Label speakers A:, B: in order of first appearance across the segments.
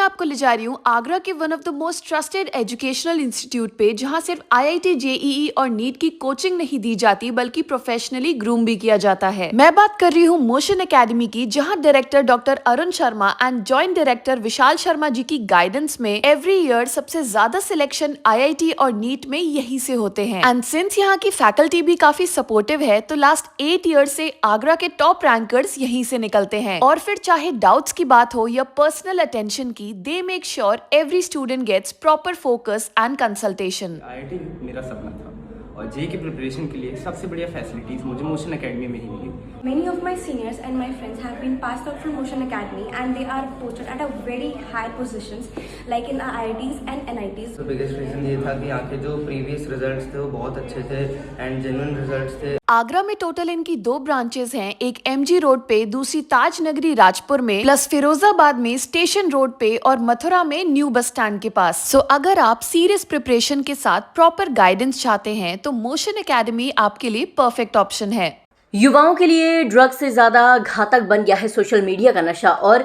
A: आपको ले जा रही हूँ आगरा के one of the most trusted educational institute पे, जहाँ सिर्फ आईआईटी, जेईई और नीट की कोचिंग नहीं दी जाती बल्कि प्रोफेशनली ग्रूम भी किया जाता है। मैं बात कर रही हूँ मोशन एकेडमी की, जहाँ director doctor Arun Sharma and joint director Vishal Sharma ji की गाइडेंस में एवरी ईयर सबसे ज्यादा सिलेक्शन आईआईटी और नीट में यही से होते हैं। एंड सिंस यहाँ की फैकल्टी भी काफी सपोर्टिव है, तो लास्ट 8 ईयर से आगरा के टॉप रैंकर्स यहीं से निकलते हैं। और फिर चाहे डाउट्स की बात हो या पर्सनल अटेंशन की, they make sure every student gets proper focus and consultation.
B: IIT मेरा सपना था और जेईई की प्रिपरेशन के लिए सबसे बढ़िया फैसिलिटीज मुझे मोशन एकेडमी में ही मिली।
C: Many of my seniors and my friends have been passed out from Motion Academy and they are posted at a very high positions like in IITs and NITs.
D: तो biggest reason ये था कि यहाँ के जो previous results थे वो बहुत अच्छे थे एंड जेन्युइन रिजल्ट्स थे।
A: आगरा में टोटल इनकी 2 ब्रांचेस हैं, एक एमजी रोड पे, दूसरी ताज नगरी राजपुर में, प्लस फिरोजाबाद में स्टेशन रोड पे और मथुरा में न्यू बस स्टैंड के पास। सो अगर आप सीरियस प्रिपरेशन के साथ प्रॉपर गाइडेंस चाहते हैं तो मोशन एकेडमी आपके लिए परफेक्ट ऑप्शन है।
E: युवाओं के लिए ड्रग्स से ज़्यादा घातक बन गया है सोशल मीडिया का नशा और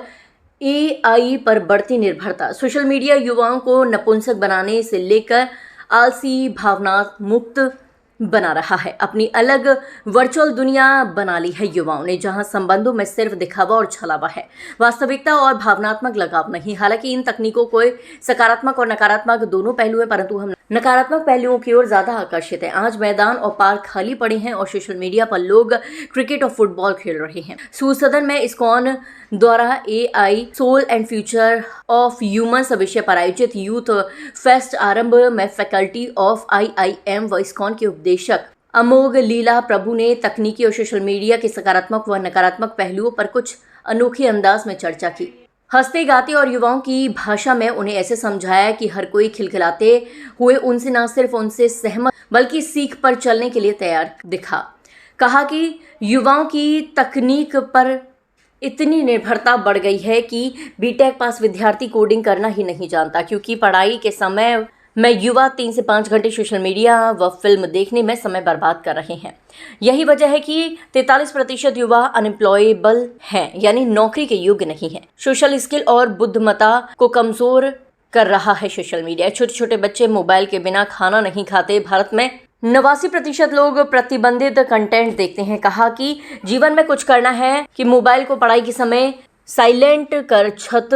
E: एआई पर बढ़ती निर्भरता। सोशल मीडिया युवाओं को नपुंसक बनाने से लेकर आलसी, भावना मुक्त बना रहा है। अपनी अलग वर्चुअल दुनिया बना ली है युवाओं ने, जहां संबंधों में सिर्फ दिखावा और छलावा है, वास्तविकता और भावनात्मक लगाव नहीं। हालांकि इन तकनीकों को सकारात्मक और नकारात्मक दोनों पहलू हैं, परंतु हम नकारात्मक पहलुओं की ओर ज्यादा आकर्षित हैं। आज मैदान और पार्क खाली पड़े हैं और सोशल मीडिया पर लोग क्रिकेट और फुटबॉल खेल रहे हैं। सूरसदन में इस्कॉन द्वारा AI soul and future of humans विषय पर आयोजित यूथ फेस्ट आरंभ में फैकल्टी ऑफ आईआईएम व इस्कॉन के उपदेशक अमोघ लीला प्रभु ने तकनीकी और सोशल मीडिया के सकारात्मक व नकारात्मक पहलुओं पर कुछ अनोखे अंदाज में चर्चा की। हंसते गाते और युवाओं की भाषा में उन्हें ऐसे समझाया कि हर कोई खिलखिलाते हुए उनसे न सिर्फ उनसे सहमत बल्कि सीख पर चलने के लिए तैयार दिखा। कहा कि युवाओं की तकनीक पर इतनी निर्भरता बढ़ गई है कि बीटेक पास विद्यार्थी कोडिंग करना ही नहीं जानता, क्योंकि पढ़ाई के समय में युवा 3 से 5 घंटे सोशल मीडिया व फिल्म देखने में समय बर्बाद कर रहे हैं। यही वजह है कि 43% युवा अनएम्प्लॉयबल हैं, यानी नौकरी के योग्य नहीं है। सोशल स्किल और बुद्धिमत्ता को कमजोर कर रहा है सोशल मीडिया। छोटे छोटे बच्चे मोबाइल के बिना खाना नहीं खाते। भारत में 89% लोग प्रतिबंधित कंटेंट देखते हैं। कहा कि जीवन में कुछ करना है कि मोबाइल को पढ़ाई के समय साइलेंट कर छत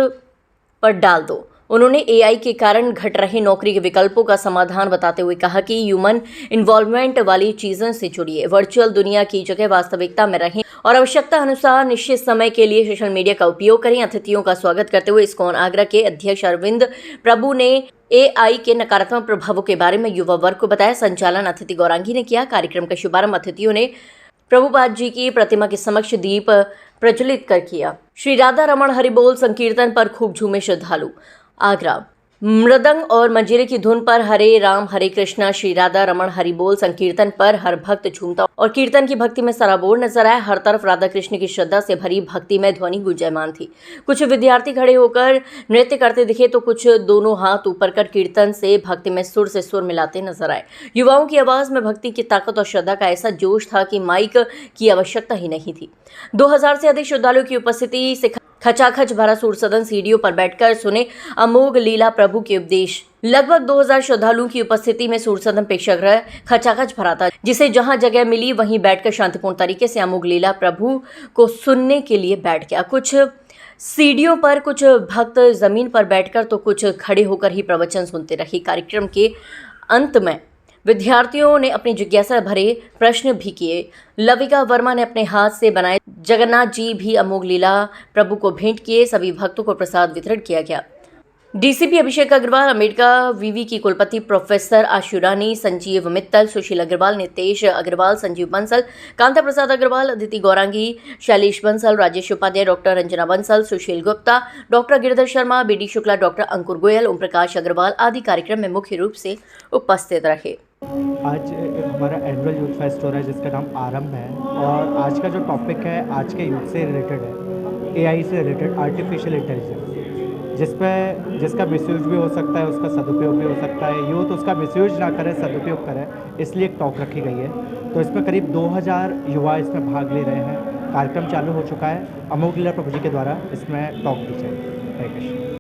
E: पर डाल दो। उन्होंने एआई के कारण घट रहे नौकरी के विकल्पों का समाधान बताते हुए कहा कि ह्यूमन इन्वॉल्वमेंट वाली चीज़ों से जुड़िए, वर्चुअल दुनिया की जगह वास्तविकता में रहें और आवश्यकता अनुसार निश्चित समय के लिए सोशल मीडिया का उपयोग करें। अतिथियों का स्वागत करते हुए इस्कॉन आगरा के अध्यक्ष अरविंद प्रभु ने एआई के नकारात्मक प्रभावों के बारे में युवा वर्ग को बताया। संचालन अतिथि गौरांगी ने किया। कार्यक्रम का शुभारंभ अतिथियों ने प्रभुपाद जी की प्रतिमा के समक्ष दीप प्रज्वलित कर किया। श्री राधा रमण हरिबोल संकीर्तन पर खूब झूमे श्रद्धालु। आगरा मृदंग और मंजीरे की धुन पर हरे राम हरे कृष्णा श्री राधा रमण हरिबोल संकीर्तन पर हर भक्त झूमता और कीर्तन की भक्ति में सराबोर नजर आया। हर तरफ राधा कृष्ण की श्रद्धा से भरी भक्ति में ध्वनि गुंजायमान थी। कुछ विद्यार्थी खड़े होकर नृत्य करते दिखे तो कुछ दोनों हाथ ऊपर कर कीर्तन से भक्ति में सुर से सुर मिलाते नजर आए। युवाओं की आवाज में भक्ति की ताकत और श्रद्धा का ऐसा जोश था कि माइक की आवश्यकता ही नहीं थी। 2000 से अधिक श्रद्धालुओं की उपस्थिति से खचाखच भरा सूरसदन सीढ़ियों पर बैठकर सुने अमोघ लीला प्रभु के उपदेश। लगभग 2000 श्रद्धालुओं की उपस्थिति में सूरसदन प्रेक्षागृह खचाखच भरा था, जिसे जहां जगह मिली वहीं बैठकर शांतिपूर्ण तरीके से अमोघ लीला प्रभु को सुनने के लिए बैठ गया। कुछ सीढ़ियों पर, कुछ भक्त जमीन पर बैठकर तो कुछ खड़े होकर ही प्रवचन सुनते रहे। कार्यक्रम के अंत में विद्यार्थियों ने अपनी जिज्ञासा भरे प्रश्न भी किए। लविका वर्मा ने अपने हाथ से बनाए जगन्नाथ जी भी अमोघ लीला प्रभु को भेंट किए। सभी भक्तों को प्रसाद वितरण किया गया। डीसीपी अभिषेक अग्रवाल, अमेरिका विवि की कुलपति professor Ashu Rani, Sanjeev Mittal, Sushil Agarwal, Nitesh Agarwal, Sanjeev Bansal, Kanta Prasad Agarwal, Aditi Gaurangi, Shailesh Bansal, Rajesh Upadhyay, doctor Ranjana Bansal, Sushil Gupta, doctor Giridhar Sharma, BD Shukla, doctor Ankur Goyal, Om Prakash Agarwal आदि कार्यक्रम में मुख्य रूप से उपस्थित रहे।
F: आज हमारा एनुअल यूथ फेस्ट हो रहा है जिसका नाम आरंभ है और आज का जो टॉपिक है आज के यूथ से रिलेटेड है, एआई से रिलेटेड, आर्टिफिशियल इंटेलिजेंस, जिसका मिसयूज भी हो सकता है, उसका सदुपयोग भी हो सकता है। यूथ उसका मिसयूज ना करे, सदुपयोग करे, इसलिए एक टॉक रखी गई है। तो इसमें करीब 2000 युवा इसमें भाग ले रहे हैं। कार्यक्रम चालू हो चुका है। अमोघ लीला प्रभु जी के द्वारा इसमें टॉक दी जाएगी।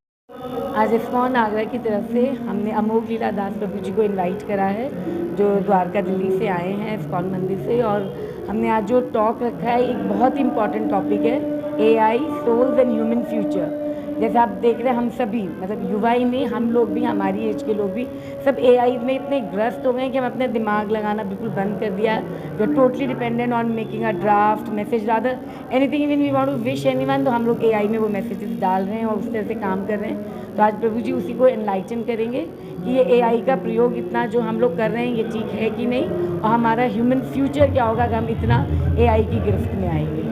G: आज इस्कॉन आगरा की तरफ से हमने अमोघ लीला दास प्रभु जी को इनवाइट करा है, जो द्वारका दिल्ली से आए हैं इस्कॉन मंदिर से। और हमने आज जो टॉक रखा है एक बहुत इंपॉर्टेंट टॉपिक है, AI souls and human future. जैसे आप देख रहे हैं हम सभी, मतलब युवा ही नहीं, हम लोग भी, हमारी एज के लोग भी सब AI में इतने ग्रस्त हो गए हैं कि हम अपने दिमाग लगाना बिल्कुल बंद कर दिया। We are totally dependent on making a draft message, rather anything, even we want to wish anyone, तो हम लोग AI में वो मैसेजेस डाल रहे हैं और उस तरह से काम कर रहे हैं। तो आज प्रभु जी उसी को एनलाइटन करेंगे कि ये AI का प्रयोग इतना जो हम लोग कर रहे हैं ये ठीक है कि नहीं, और हमारा ह्यूमन फ्यूचर क्या होगा अगर हम इतना AI की गिरफ्त में आएंगे।